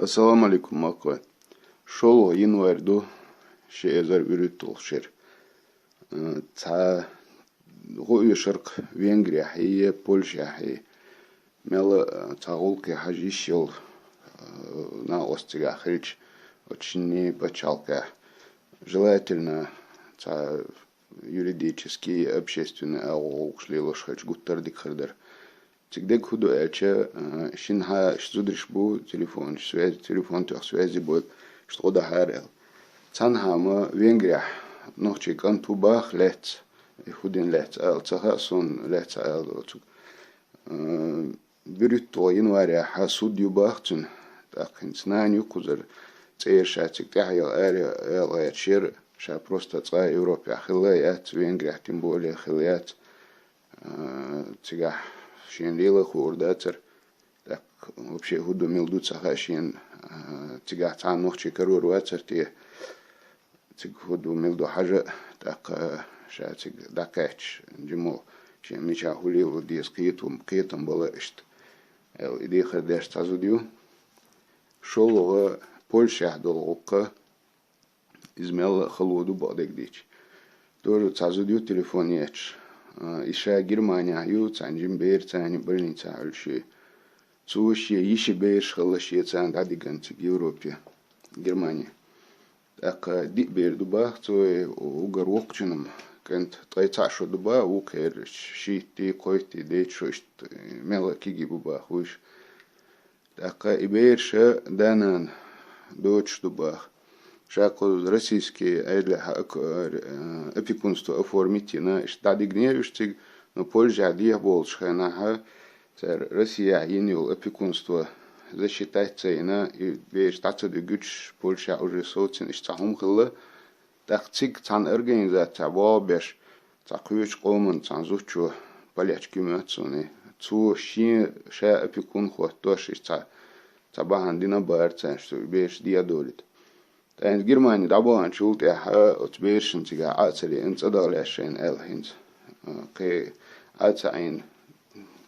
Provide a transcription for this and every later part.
Assalamu alaikum makwa. Şol yanvarda şehzer ürütül şer. Ta غوي شرق فينغريا هي بولشا هي مل تاول كي حاجي شيل на острове Хрич очень почалка. Желательно юридически, общественно, ушли лошадь гуттардик хардер. Всегда худу эче шинха шзудриш бу телефон тех связи будет что да харел. Цанхама Венгрия ночи кантубах лет худин лет цаха сон лет цук بريتو ينواري حاسود يباختن تاكن سنان يكوزر تير شاتك تحيا غير شير شا بروستا تغا أوروبيا خليات وينغريا تنبولي خليات تيغا شين ليلة خورداتر так вообще худу милду цахашин тига цан нохчи карур ватер тиг худу милду хажа так шатиг дакач джимо شيء مش هقولي ودي قيتم بلاشت إدي خداش تزوديو شلوا بولشة دلوقا إزميل خلودو بعدك ديش دور تزوديو تليفونياتش إشا جرمانيا يو تانجم بير تاني برلين تعالشي توشي يشي بيرش خلاشي تان دادي جنت يوروبيا جرمانيا أك دي بير دبا توي وغر وقتنم كنت طيتعشو دبا وكير شيتي قويتي ديت شوشت ملا كيجي ببا خوش داقا إبيرش دانان دوتش دبا شاكو روسيسكي أيدلا أبيكونستو أفورميتينا إشتادي جنيرشتيج نو بولجا ديه بولش خيناها تر روسيا ينيو أبيكونستو защитайцейна и веш тацаду гүч Польша уже социн иштахум хылла тахциг цан организация вобеш цакуч комун цан зучу палячки мацуни цу ши ша апикун хватош ца бахандина барцен что беш диадолит тан Германия дабан чулт я отбешен тига ацели инцадалешен элхинс ке ацайн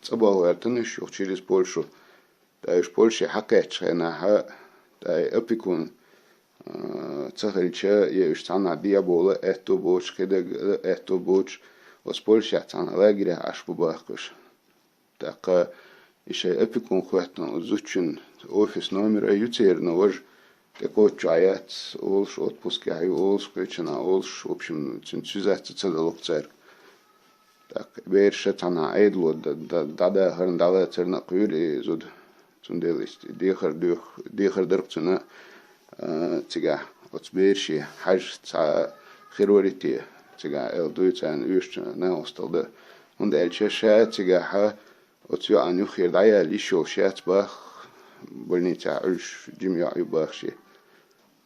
цабалвертен шо через Польшу تايش بولشي حكيتش هنا تاي أبيكون تخليش يشتغل ديا بولا إتو بوش كده إتو بوش وس بولشي تانا لاجري عش بباخش تاقا إيش أبيكون خواتنا زوجين أوفيس نومير يوتير نوج تكوت جايات أولش أتبوسكي هاي أولش كويتشنا أولش وبشم تنسيزات تتصدق تير تاق بيرش تانا عيدلو دا هرن دا ترنا قيوري زود تندلست ديخر درقتنا تجاه أتبيرشي حاج تاع خيروريتي تجاه الدوي تاع يوش ناوستل ده هند الشاشة تجاه أتيو عنو خير دايا ليشو شات باخ بلني تاع عش جميع يباخشي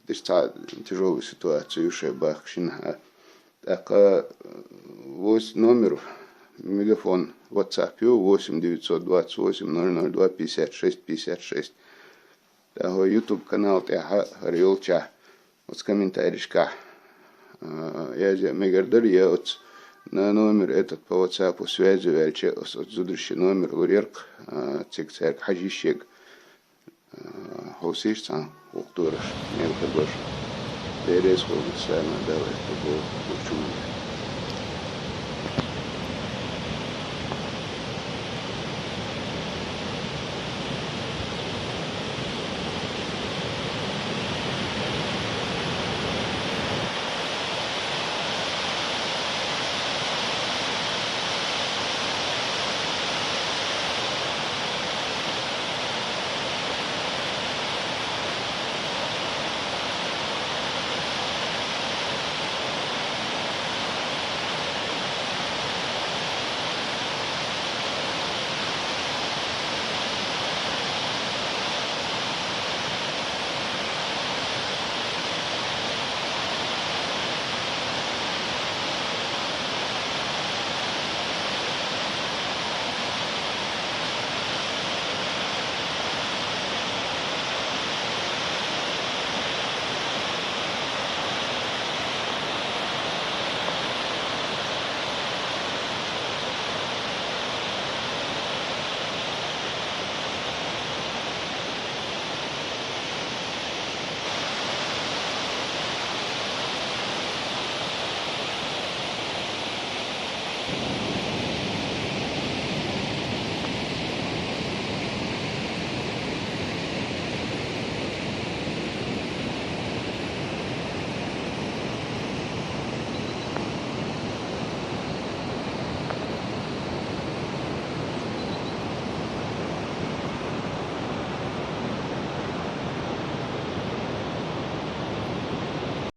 دش تاع تجربة سيتواتيو يوش باخ شنها تاقا ووس نوميرو мегафон WhatsApp 8-928-00-256-56. Это YouTube канал Тяха Риолча. Вот с комментариешка. Я за мегардер я от на номер этот по WhatsApp связи вече от зудрищи номер лурерк цик-церк хажищек. Хосиш сам уктураш мелкобош. Перес хозу сама дала это было учуня.